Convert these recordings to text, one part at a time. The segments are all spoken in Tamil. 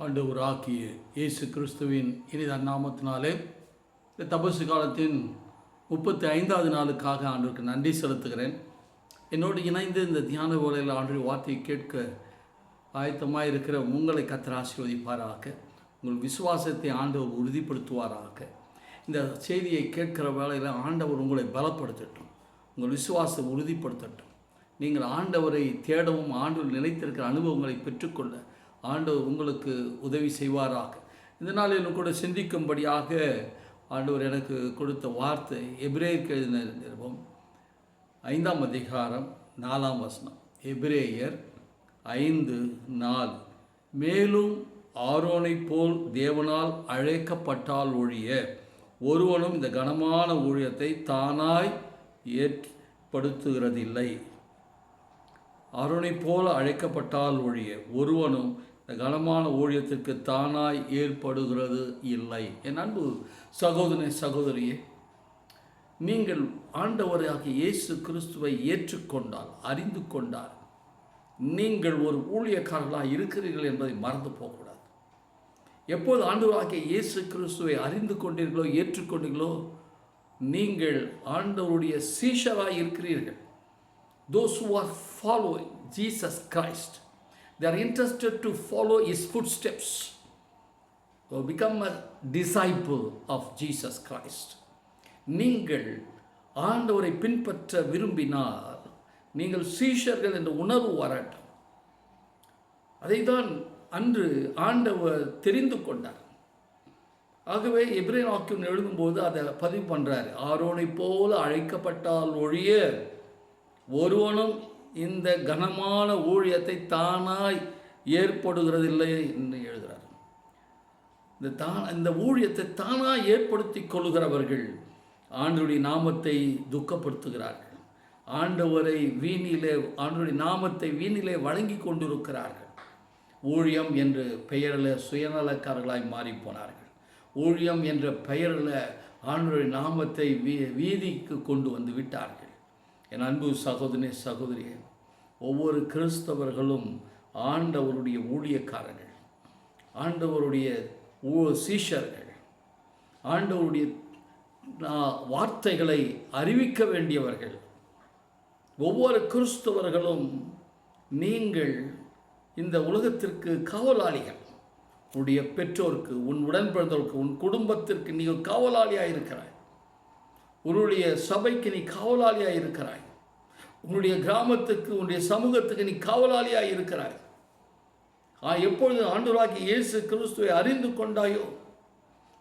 ஆண்டவராகிய இயேசு கிறிஸ்துவின் இனித நாமத்தினாலே இந்த தபசு காலத்தின் 35வது நாளுக்காக ஆண்டவருக்கு நன்றி செலுத்துகிறேன். என்னோடு இணைந்து இந்த தியான வேளையில் ஆண்டு வார்த்தையை கேட்க ஆயத்தமாக இருக்கிற உங்களை கர்த்தர் ஆசீர்வதிப்பாராக. உங்கள் விசுவாசத்தை ஆண்டவர் உறுதிப்படுத்துவாராக. இந்த செய்தியை கேட்கிற வேளையில் ஆண்டவர் உங்களை பலப்படுத்தட்டும், உங்கள் விசுவாசத்தை உறுதிப்படுத்தட்டும். நீங்கள் ஆண்டவரை தேடவும் ஆண்டவர் நிலைத்திருக்கிற அனுபவங்களை பெற்றுக்கொள்ள ஆண்டவர் உங்களுக்கு உதவி செய்வாராக. இந்த நாளில் கூட சிந்திக்கும்படியாக ஆண்டவர் எனக்கு கொடுத்த வார்த்தை எபிரேயருக்கு எழுதின நிருபம் 5ஆம் அதிகாரம் 4ஆம் வசனம். எபிரேயர் 5:4. மேலும் ஆரோனைப் போல் தேவனால் அழைக்கப்பட்டால் ஒழிய ஒருவனும் இந்த கனமான ஊழியத்தை தானாய் ஏற்படுத்துகிறதில்லை. ஆரோனைப் போல அழைக்கப்பட்டால் ஒழிய ஒருவனும் இந்த கனமான ஊழியத்திற்கு தானாய் ஏற்படுகிறது இல்லை. என் அன்பு சகோதரனே, சகோதரியே, நீங்கள் ஆண்டவராகிய இயேசு கிறிஸ்துவை ஏற்றுக்கொண்டால், அறிந்து கொண்டால், நீங்கள் ஒரு ஊழியக்காரர்களாக இருக்கிறீர்கள் என்பதை மறந்து போகக்கூடாது. எப்போது ஆண்டவராகிய இயேசு கிறிஸ்துவை அறிந்து கொண்டீர்களோ, ஏற்றுக்கொண்டீர்களோ, நீங்கள் ஆண்டவருடைய சீஷராக இருக்கிறீர்கள். Those who are following Jesus Christ, they are interested to follow his footsteps, to become a disciple of Jesus Christ. நீங்கள் ஆண்டவரை பின்பற்ற விரும்பினால் நீங்கள் சீஷர்கள் என்ற உணர்வு வரட்டும். அதைத்தான் அன்று ஆண்டவர் தெரிந்து கொண்டார். ஆகவே எபிரேயர் வாக்கியம் எழுதும்போது அதை பதிவு பண்ணுறாரு. ஆரோனை போல அழைக்கப்பட்டால் ஒழிய ஒருவனும் இந்த கனமான ஊழியத்தை தானாய் ஏற்படுகிறதில்லை என்று எழுதுகிறார். இந்த ஊழியத்தை தானாய் ஏற்படுத்தி கொள்கிறவர்கள் ஆண்டவருடைய நாமத்தை துக்கப்படுத்துகிறார்கள். ஆண்டவருடைய நாமத்தை வீணிலே வழங்கி கொண்டிருக்கிறார்கள். ஊழியம் என்று பெயரில் சுயநலக்காரர்களாய் மாறிப்போனார்கள். ஊழியம் என்ற பெயரில் ஆண்டவருடைய நாமத்தை வீதிக்கு கொண்டு வந்து விட்டார்கள். என் அன்பு சகோதரனே, சகோதரியே, ஒவ்வொரு கிறிஸ்தவர்களும் ஆண்டவருடைய ஊழியக்காரர்கள், ஆண்டவருடைய சீஷர்கள், ஆண்டவருடைய வார்த்தைகளை அறிவிக்க வேண்டியவர்கள். ஒவ்வொரு கிறிஸ்தவர்களும் நீங்கள் இந்த உலகத்திற்கு காவலாளிகள். உன்னுடைய பெற்றோருக்கு, உன் உடன்பிறந்தவருக்கு, உன் குடும்பத்திற்கு நீங்கள் காவலாளியாக இருக்கிறாய். உன்னுடைய சபைக்கு நீ காவலாளியாக இருக்கிறாய். உன்னுடைய கிராமத்துக்கு, உன்னுடைய சமூகத்துக்கு நீ காவலாளியாக இருக்கிறாய். எப்பொழுது ஆண்டவராகிய இயேசு கிறிஸ்துவை அறிந்து கொண்டாயோ,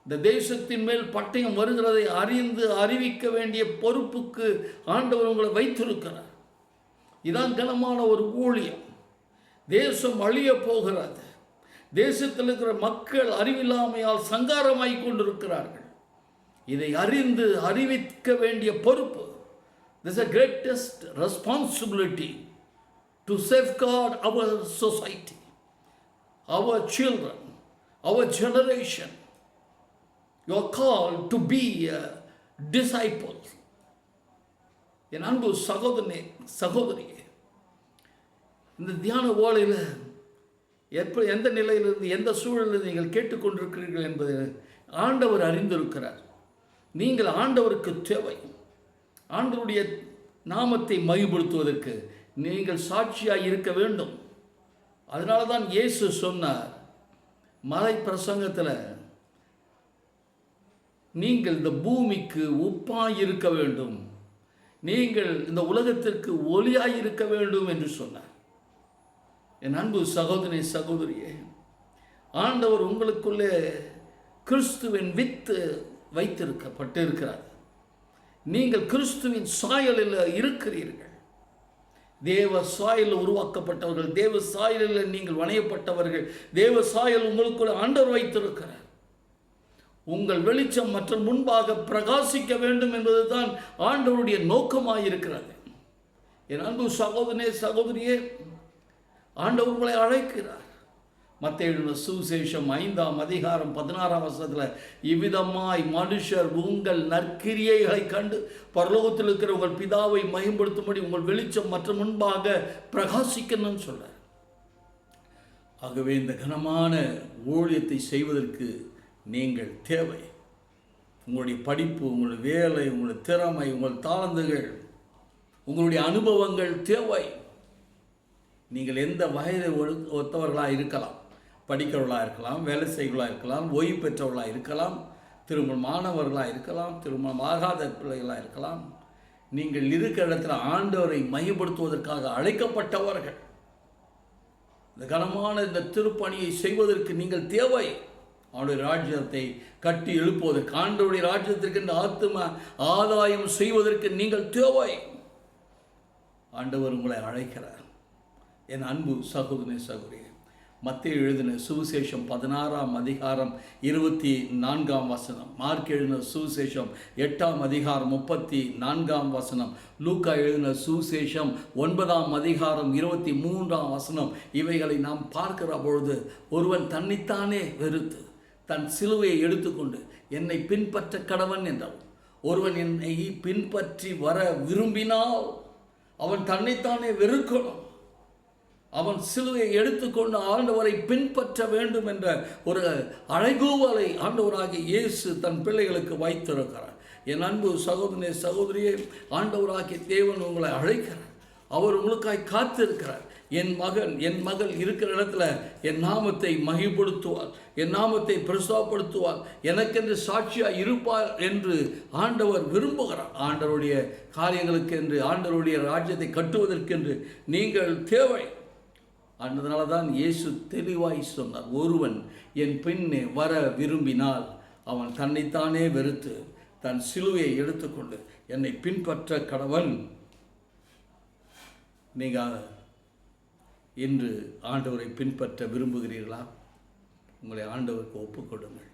இந்த தேசத்தின் மேல் பட்டயம் வருகிறதை அறிந்து அறிவிக்க வேண்டிய பொறுப்புக்கு ஆண்டவர் உங்களை வைத்திருக்கிறார். இதான் கனமான ஒரு ஊழியம். தேசம் அழிய போகிறது. தேசத்தில் இருக்கிற மக்கள் அறிவில்லாமையால் சங்காரமாய் கொண்டிருக்கிறார்கள். இதை அறிந்து அறிவிக்க வேண்டிய பொறுப்பு. This is the greatest responsibility to safeguard our society, our children, our generation. You are called to be a disciple. என் அன்பு சகோதரனே, சகோதரியே, இந்த தியான வேளையில் எந்த நிலையிலிருந்து, எந்த சூழலில் நீங்கள் கேட்டுக்கொண்டிருக்கிறீர்கள் என்பதை ஆண்டவர் அறிந்திருக்கிறார். நீங்கள் ஆண்டவருக்கு தேவை. ஆண்டவருடைய நாமத்தை மகிமைப்படுத்துவதற்கு நீங்கள் சாட்சியாக இருக்க வேண்டும். அதனால தான் இயேசு சொன்னார் மலை பிரசங்கத்தில், நீங்கள் இந்த பூமிக்கு உப்பாய் இருக்க வேண்டும், நீங்கள் இந்த உலகத்திற்கு ஒளியாய் இருக்க வேண்டும் என்று சொன்னார். என் அன்பு சகோதரனே, சகோதரியே, ஆண்டவர் உங்களுக்குள்ளே கிறிஸ்துவின் வித்து வைத்திருக்கப்பட்டிருக்கிறார். நீங்கள் கிறிஸ்துவின் சாயலில் இருக்கிறீர்கள். தேவ சாயலில் உருவாக்கப்பட்டவர்கள், தேவ சாயலில் நீங்கள் வணையப்பட்டவர்கள். தேவ சாயல் உங்களுக்குள்ள ஆண்டவர் வைத்திருக்கிறார். உங்கள் வெளிச்சம் மற்ற முன்பாக பிரகாசிக்க வேண்டும் என்பதுதான் ஆண்டவருடைய நோக்கமாயிருக்கிறது. என் அன்பு சகோதரனே, சகோதரியே, ஆண்டவர் உங்களை அழைக்கிறார். மத்தேயு சுவிசேஷம் 5ஆம் அதிகாரம் 16ஆம் வசனத்தில், இவ்விதமாய் மனுஷர் உங்கள் நற்கிரியைகளை கண்டு பரலோகத்தில் இருக்கிற உங்கள் பிதாவை மகிமைப்படுத்தும்படி உங்கள் வெளிச்சம் மற்ற முன்பாக பிரகாசிக்கணும்னு சொல்றார். ஆகவே இந்த கனமான ஊழியத்தை செய்வதற்கு நீங்கள் தேவை. உங்களுடைய படிப்பு, உங்களுடைய வேலை, உங்களுடைய திறமை, உங்கள் தாளந்துகள், உங்களுடைய அனுபவங்கள் தேவை. நீங்கள் எந்த வயதை ஒத்தவர்களாக இருக்கலாம், படிக்கிறவர்களாக இருக்கலாம், வேலை செய்கிறவர்களாக இருக்கலாம், ஓய்வு பெற்றவர்களாக இருக்கலாம், திருமணமானவர்களாக இருக்கலாம், திருமணம் ஆகாத பிள்ளைகளாக இருக்கலாம். நீங்கள் இருக்கிற இடத்துல ஆண்டவரை மையப்படுத்துவதற்காக அழைக்கப்பட்டவர்கள். இந்த கனமான இந்த திருப்பணியை செய்வதற்கு நீங்கள் தேவை. அவருடைய ராஜ்யத்தை கட்டி எழுப்புவதற்கு, ஆண்டவருடைய ராஜ்யத்திற்கு இந்த ஆத்தும ஆதாயம் செய்வதற்கு நீங்கள் தேவை. ஆண்டவர் உங்களை அழைக்கிறார். என் அன்பு சகோதரனே, சகோதரி, மத்தேயு எழுதின சுவிசேஷம் 16ஆம் அதிகாரம் 24ஆம் வசனம், மார்க் எழுதின சுவிசேஷம் 8ஆம் அதிகாரம் 34ஆம் வசனம், லூக்கா எழுதின சுவிசேஷம் 9ஆம் அதிகாரம் 23ஆம் வசனம், இவைகளை நாம் பார்க்கிற பொழுது ஒருவன் தன்னைத்தானே வெறுத்து தன் சிலுவையை எடுத்துக்கொண்டு என்னை பின்பற்ற கடவன் என்றவன். ஒருவன் என்னை பின்பற்றி வர விரும்பினால் அவன் தன்னைத்தானே வெறுக்கணும். அவன் சிலுவையை எடுத்துக்கொண்டு ஆண்டவரை பின்பற்ற வேண்டும் என்ற ஒரு அழைகூவலை ஆண்டவராகிய இயேசு தன் பிள்ளைகளுக்கு வைத்திருக்கிறார். என் அன்பு சகோதரனே, சகோதரியே, ஆண்டவராகிய தேவன் உங்களை அழைக்கிறார். அவர் உங்களுக்காய் காத்திருக்கிறார். என் மகன், என் மகள் இருக்கிற இடத்துல என் நாமத்தை மகிமைப்படுத்துவார், என் நாமத்தை பிரசவப்படுத்துவார், எனக்கென்று சாட்சியாக இருப்பார் என்று ஆண்டவர் விரும்புகிறார். ஆண்டவருடைய காரியங்களுக்கு என்று, ஆண்டவருடைய ராஜ்யத்தை கட்டுவதற்கென்று நீங்கள் தேவை. அதனால தான் இயேசு தெளிவாய் சொன்னார், ஒருவன் என் பின்னே வர விரும்பினால் அவன் தன்னைத்தானே வெறுத்து தன் சிலுவையை எடுத்துக்கொண்டு என்னை பின்பற்ற கடவன். நீங்கள் இன்று ஆண்டவரை பின்பற்ற விரும்புகிறீர்களா? உங்களை ஆண்டவருக்கு ஒப்புக்கொடுங்கள்.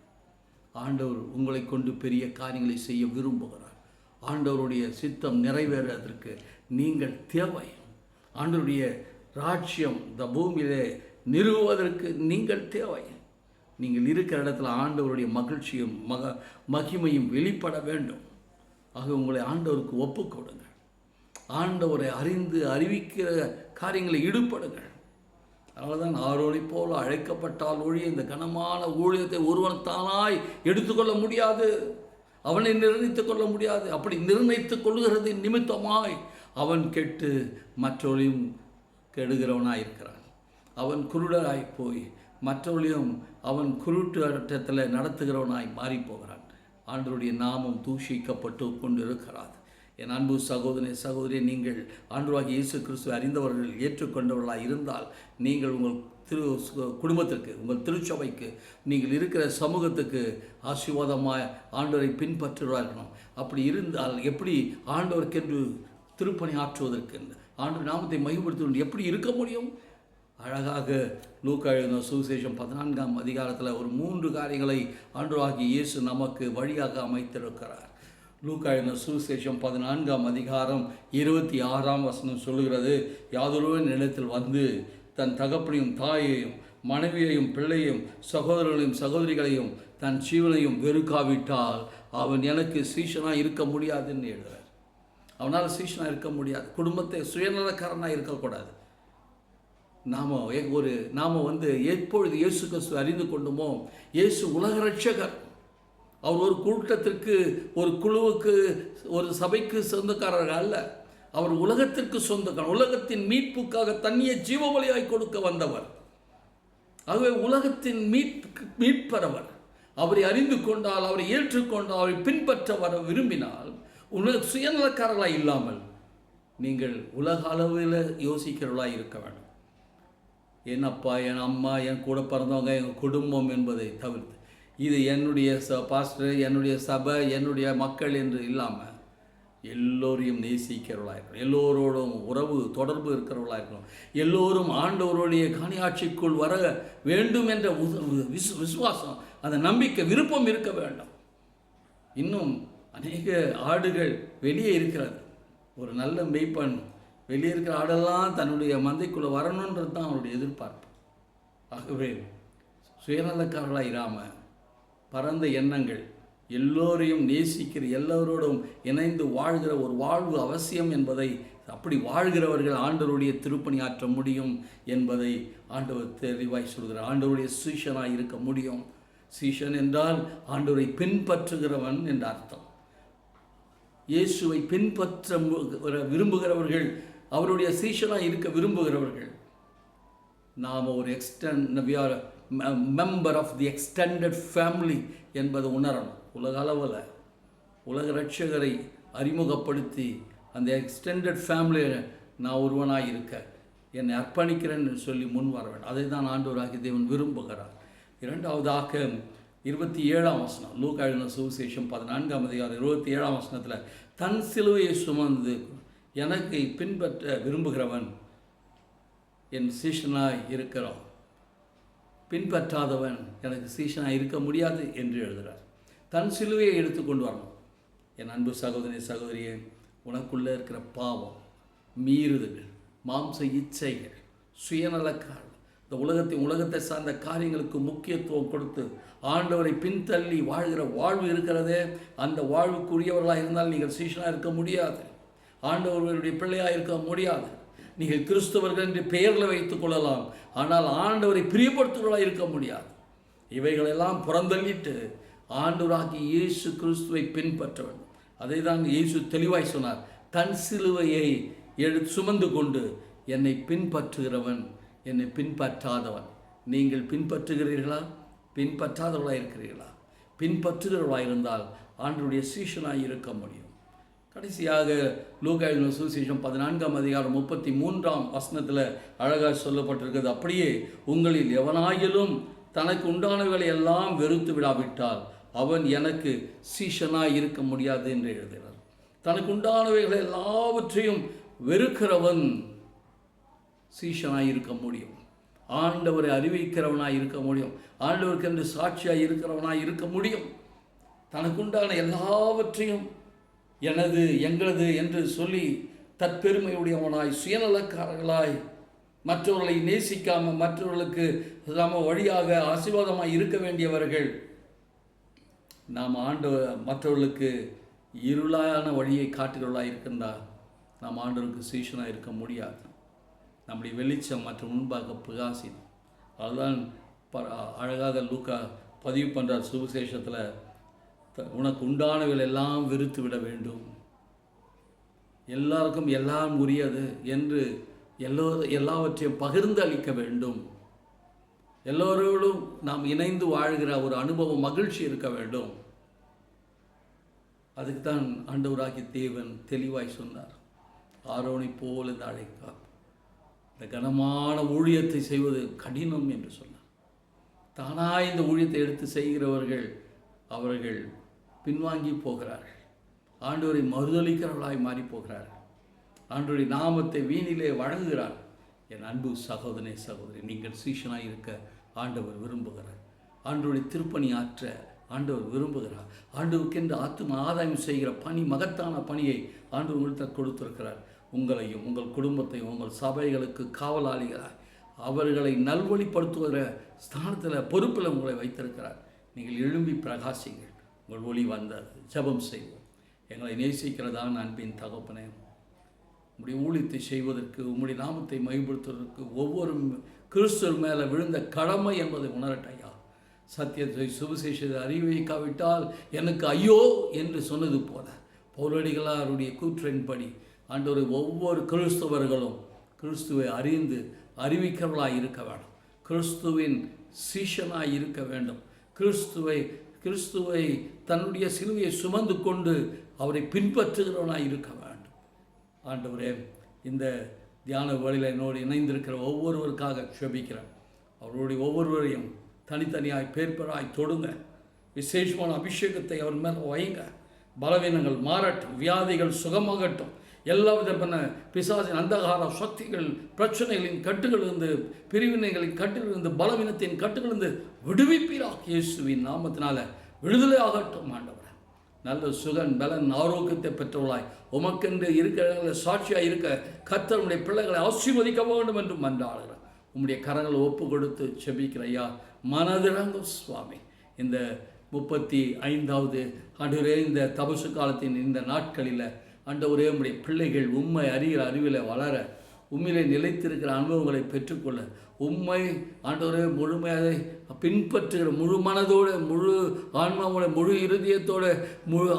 ஆண்டவர் உங்களை கொண்டு பெரிய காரியங்களை செய்ய விரும்புகிறார். ஆண்டவருடைய சித்தம் நிறைவேறுவதற்கு நீங்கள் தேவை. ஆண்டவருடைய ராஜ்யம் இந்த பூமியிலே நிறுவுவதற்கு நீங்கள் தேவை. நீங்கள் இருக்கிற இடத்துல ஆண்டவருடைய மகிழ்ச்சியும் மகிமையும் வெளிப்பட வேண்டும். ஆக உங்களை ஆண்டவருக்கு ஒப்புக்கொடுங்கள். ஆண்டவரை அறிந்து அறிவிக்கிற காரியங்களை ஈடுபடுங்கள். அதனால தான் ஆரோனை போல அழைக்கப்பட்டால் ஒழிய இந்த கனமான ஊழியத்தை ஒருவன் தானாய் எடுத்துக்கொள்ள முடியாது. அவனை நிர்ணயித்துக் கொள்ள முடியாது. அப்படி நிர்ணயித்துக் கொள்கிறது நிமித்தமாய் அவன் கெட்டு மற்றவரையும் கெடுகிறவனாய் இருக்கிறான். அவன் குருடராய் போய் மற்றவர்களையும் அவன் குருட்டு அட்டத்தில் நடத்துகிறவனாய் மாறிப்போகிறான். ஆண்டவருடைய நாமம் தூஷிக்கப்பட்டு கொண்டு இருக்கிறார். என் அன்பு சகோதரனே, சகோதரியை, நீங்கள் ஆண்டவராகிய இயேசு கிறிஸ்துவை அறிந்தவர்கள், ஏற்றுக்கொண்டவர்களாக இருந்தால் நீங்கள் உங்கள் குடும்பத்திற்கு, உங்கள் திருச்சபைக்கு, நீங்கள் இருக்கிற சமூகத்துக்கு ஆசீர்வாதமாக ஆண்டவரை பின்பற்றுவார்கள். அப்படி இருந்தால் எப்படி ஆண்டவருக்கென்று திருப்பணி ஆற்றுவதற்கு, ஆண்டவர் நாமத்தை மகிமைப்படுத்த எப்படி இருக்க முடியும்? அழகாக லூக்கா எழுதின சுவிசேஷம் 14ஆம் அதிகாரத்தில் ஒரு 3 காரியங்களை ஆண்டவராகிய இயேசு நமக்கு வழியாக அமைத்திருக்கிறார். லூக்கா எழுதின சுவிசேஷம் 14ஆம் அதிகாரம் 26ஆம் வசனம் சொல்லுகிறது, யாதொருவன் இடத்தில் வந்து தன் தகப்பனையும் தாயையும் மனைவியையும் பிள்ளையும் சகோதரர்களையும் சகோதரிகளையும் தன் ஜீவனையும் வெறுக்காவிட்டால் அவன் எனக்கு சீஷனாக இருக்க முடியாதுன்னு எழுதுகிறார். அவனால் சீஷனாக இருக்க முடியாது. குடும்பத்தை சுயநலக்காரனாக இருக்கக்கூடாது. நாம் எப்பொழுது இயேசு கிறிஸ்து அறிந்து கொண்டுமோ, இயேசு உலக ரட்சகர். அவர் ஒரு கூட்டத்திற்கு, ஒரு குழுவுக்கு, ஒரு சபைக்கு சொந்தக்காரர்கள் அல்ல. அவர் உலகத்திற்கு சொந்தக்காரர். உலகத்தின் மீட்புக்காக தன்னையே ஜீவபலியாய் கொடுக்க வந்தவர். ஆகவே உலகத்தின் மீட்பரவர். அவரை அறிந்து கொண்டால், அவரை ஏற்றுக்கொண்டால், அவரை பின்பற்ற வர விரும்பினால், சுயநலக்காரர்களாக இல்லாமல் நீங்கள் உலக அளவில் யோசிக்கிறவர்களாக இருக்க வேண்டும். என் அப்பா, என் அம்மா, என் கூட பிறந்தவங்க, எங்கள் குடும்பம் என்பதை தவிர்த்து, இது என்னுடைய பாஸ்டர், என்னுடைய சபை, என்னுடைய மக்கள் என்று இல்லாமல் எல்லோரையும் நேசிக்கிறவர்களாக இருக்கணும். எல்லோரோடும் உறவு தொடர்பு இருக்கிறவர்களாக இருக்கணும். எல்லோரும் ஆண்டவருடைய காணியாட்சிக்குள் வர வேண்டும் என்ற விசுவாசம், அந்த நம்பிக்கை, விருப்பம் இருக்க வேண்டும். இன்னும் அநேக ஆடுகள் வெளியே இருக்கிறது. ஒரு நல்ல மெய்ப்பன் வெளியே இருக்கிற ஆடெல்லாம் தன்னுடைய மந்தைக்குள்ளே வரணுன்றது தான் அவனுடைய எதிர்பார்ப்பு. ஆகவே சுயநலக்காரர்களாக இராமல் பரந்த எண்ணங்கள், எல்லோரையும் நேசிக்கிற, எல்லோரோடும் இணைந்து வாழ்கிற ஒரு வாழ்வு அவசியம் என்பதை, அப்படி வாழ்கிறவர்கள் ஆண்டவருடைய திருப்பணி ஆற்ற முடியும் என்பதை ஆண்டவர் தெளிவாய் சொல்கிறார். ஆண்டவருடைய சீஷனாக இருக்க முடியும். சீஷன் என்றால் ஆண்டவரை பின்பற்றுகிறவன் என்ற அர்த்தம். இயேசுவை பின்பற்ற விரும்புகிறவர்கள், அவருடைய சீஷனாக இருக்க விரும்புகிறவர்கள். நாம் ஒரு member of the extended family என்பதை உணரணும். உலக அளவில் உலக ரட்சகரை அறிமுகப்படுத்தி அந்த எக்ஸ்டெண்டட் ஃபேமிலியில் நான் ஒருவனாக இருக்க என்னை அர்ப்பணிக்கிறேன்னு சொல்லி முன் வர வேண்டும். அதை தான் ஆண்டவராகிய தேவன் விரும்புகிறார். இரண்டாவதாக 27ஆம் வசனம், லூக்கா எழுதின சுவிசேஷம் 14ஆம் அதிகாரம் 27ஆம் வசனத்தில், தன் சிலுவையை சுமந்து எனக்கு பின்பற்ற விரும்புகிறவன் என் சீஷனாய் இருக்கிறான், பின்பற்றாதவன் எனக்கு சீஷனாக இருக்க முடியாது என்று எழுதுகிறார். தன் சிலுவையை எடுத்துக்கொண்டு வரணும். என் அன்பு சகோதரி சகோதரியே, உனக்குள்ளே இருக்கிற பாவம், மீறுதல்கள், மாம்ச இச்சைகள், சுயநலக்கால், இந்த உலகத்தை சார்ந்த காரியங்களுக்கு முக்கியத்துவம் கொடுத்து ஆண்டவரை பின்தள்ளி வாழ்கிற வாழ்வு இருக்கிறதே, அந்த வாழ்வுக்குரியவர்களாக இருந்தால் நீங்கள் சீஷனாக இருக்க முடியாது, ஆண்டவர்களுடைய பிள்ளையாக இருக்க முடியாது. நீங்கள் கிறிஸ்தவர்கள் என்று பெயரில் வைத்துக் கொள்ளலாம், ஆனால் ஆண்டவரை பிரியப்படுத்துவர்களாக இருக்க முடியாது. இவைகளெல்லாம் புறந்தள்ளிட்டு ஆண்டவராகி இயேசு கிறிஸ்துவை பின்பற்ற வேண்டும். அதை தான் இயேசு தெளிவாய் சொன்னார். தன் சிலுவையை சுமந்து கொண்டு என்னை பின்பற்றுகிறவன் என்னை பின்பற்றாதவன். நீங்கள் பின்பற்றுகிறீர்களா? பின்பற்றாதவர்களாக இருக்கிறீர்களா? பின்பற்றுகிறவர்களாக இருந்தால் ஆண்டவருடைய சீஷனாக இருக்க முடியும். கடைசியாக லூக்கா எழுதின சுவிசேஷம் 14ஆம் அதிகாரம் 33ஆம் வசனத்தில் அழகாக சொல்லப்பட்டிருக்கிறது. அப்படியே உங்களில் எவனாயிலும் தனக்கு உண்டானவைகளை எல்லாம் வெறுத்து விடாவிட்டால் அவன் எனக்கு சீஷனாக இருக்க முடியாது என்று எழுதுகிறார். தனக்கு உண்டானவைகளை எல்லாவற்றையும் வெறுக்கிறவன் சீஷனாக இருக்க முடியும், ஆண்டவரை அறிவிக்கிறவனாக இருக்க முடியும், ஆண்டவருக்கு என்று சாட்சியாக இருக்கிறவனாக இருக்க முடியும். தனக்குண்டான எல்லாவற்றையும் எனது எங்களது என்று சொல்லி தற்பெருமையுடையவனாய் சுயநலக்காரர்களாய் மற்றவர்களை நேசிக்காமல் மற்றவர்களுக்கு நம்ம வழியாக ஆசீர்வாதமாக இருக்க வேண்டியவர்கள் நாம் மற்றவர்களுக்கு இருளான வழியை காட்டுகிறவர்களாக இருக்கின்றால் நாம் ஆண்டவருக்கு சீஷனாக இருக்க முடியாது. நம்முடைய வெளிச்சம் மற்ற முன்பாக பிரகாசிக்கும். அதுதான் அழகாக லூக்கா பதிவு பண்ணுறார் சுவிசேஷத்தில், உனக்கு உண்டானவர்கள் எல்லாம் வெறுத்து விட வேண்டும், எல்லாருக்கும் எல்லாம் உரியது என்று எல்லாவற்றையும் பகிர்ந்து அளிக்க வேண்டும், எல்லோரோடும் நாம் இணைந்து வாழ்கிற ஒரு அனுபவம் மகிழ்ச்சி இருக்க வேண்டும். அதுக்கு தான் ஆண்டவராகிய தேவன் தெளிவாய் சொன்னார். ஆரோனை போல் இந்த அழைக்கார், இந்த கனமான ஊழியத்தை செய்வது கடினம் என்று சொன்னார். தானாக இந்த ஊழியத்தை எடுத்து செய்கிறவர்கள் அவர்கள் பின்வாங்கி போகிறார்கள், ஆண்டவரை மறுதளிக்கிறவர்களாய் மாறி போகிறார்கள், ஆண்டவருடைய நாமத்தை வீணிலே வழங்குகிறார். என் அன்பு சகோதரனே சகோதரி, நீங்கள் சீஷனாக இருக்க ஆண்டவர் விரும்புகிறார். ஆண்டவருடைய திருப்பணி ஆற்ற ஆண்டவர் விரும்புகிறார். ஆண்டவருக்கென்று ஆத்தும ஆதாயம் செய்கிற பணி, மகத்தான பணியை ஆண்டவர் உங்கள்கிட்ட கொடுத்திருக்கிறார். உங்களையும் உங்கள் குடும்பத்தையும் உங்கள் சபைகளுக்கு காவலாளிகளாய் அவர்களை நல்வழிப்படுத்துகிற ஸ்தானத்தில் பொறுப்பில் உங்களை வைத்திருக்கிறார். நீங்கள் எழும்பி பிரகாசிங்கள், உங்கள் ஒளி வந்தது. ஜெபம் செய்வோம். எங்களை நேசிக்கிறதான அன்பின் தகப்பனே, உம்முடைய ஊழியத்தை செய்வதற்கு, உம்முடைய நாமத்தை மகிமைப்படுத்துவதற்கு ஒவ்வொரு கிறிஸ்துவர் மேலே விழுந்த கடமை என்பதை உணரட்டையா. சத்தியத்தை சுவிசேஷத்தை அறிவிக்காவிட்டால் எனக்கு ஐயோ என்று சொன்னது போல பவுலடிகளாருடைய கூற்றின்படி ஆண்டவரை ஒவ்வொரு கிறிஸ்தவர்களும் கிறிஸ்துவை அறிந்து அறிவிக்கிறவர்களாக இருக்க வேண்டும், கிறிஸ்துவின் சீஷனாய் இருக்க வேண்டும், கிறிஸ்துவை தன்னுடைய சிலுவையை சுமந்து கொண்டு அவரை பின்பற்றுகிறவனாய் இருக்க வேண்டும். ஆண்டவரே, இந்த தியான வேளையில் என்னோடு இணைந்திருக்கிற ஒவ்வொருவருக்காக க்ஷபிக்கிறேன். அவருடைய ஒவ்வொருவரையும் தனித்தனியாய் பேர்பராய் தொடுங்க. விசேஷமான அபிஷேகத்தை அவர் மேலே வைங்க. பலவீனங்கள் மாறட்டும், வியாதிகள் சுகமாகட்டும், எல்லா விதமான பிசாசின் அந்தகார சக்திகள், பிரச்சனைகளின் கட்டுகளிலிருந்து, பிரிவினைகளின் கட்டுகளிலிருந்து, பலவீனத்தின் கட்டுகளிலிருந்து விடுவிப்பீராக. இயேசுவின் நாமத்தினால விடுதலை ஆகட்டும். ஆண்டவர் நல்ல சுகன் பலன் ஆரோக்கியத்தை பெற்றவர்களாய் உமக்கென்று இருக்கிற சாட்சியாக இருக்க கர்த்தருடைய பிள்ளைகளை ஆசீர்வதிக்க வேண்டும் என்று மன்றாடுகிறேன். உம்முடைய கரங்களை ஒப்பு கொடுத்து செபிக்கிற ஐயா, மனதிறங்கும் சுவாமி. இந்த 35வது ஆண்டவரே, இந்த தபசு காலத்தின் இந்த நாட்களில் ஆண்டவரே, உம்முடைய பிள்ளைகள் உண்மை அறிகிற அறிவில் வளர உண்மையிலே நிலைத்திருக்கிற அனுபவங்களை பெற்றுக்கொள்ள உண்மை ஆண்டவரே முழுமையாக பின்பற்றுகிற முழு மனதோடு முழு ஆன்மாவோட முழு இருதயத்தோடு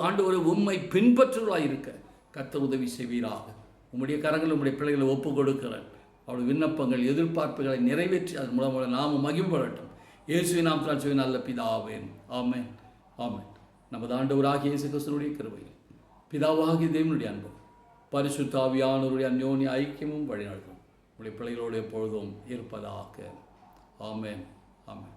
ஆண்டவரை உண்மை பின்பற்றுவதாக இருக்க கர்த்தர் உதவி செய்வீராக. உம்முடைய கரங்கள் உம்முடைய பிள்ளைகளை ஒப்புக் கொடுக்கிறேன். அவருடைய விண்ணப்பங்கள் எதிர்பார்ப்புகளை நிறைவேற்றி அதன் மூலமாக நாம மகிம்படட்டும். இயேசுவின் நாமத்தினால் செய்ய நல்ல பிதாவே. ஆமென் ஆமென். நமது ஆண்டவராகிய இயேசு கிறிஸ்துவினுடைய கிருபை, பிதாவாகிய தேவனுடைய அன்பு, பரிசுத்த ஆவியானவருடைய அந்யோன்ய ஐக்கியமும் வழிநடத்தும் உடைய பிள்ளைகளோடு எப்பொழுதும் இருப்பதாக. ஆமென் ஆமென்.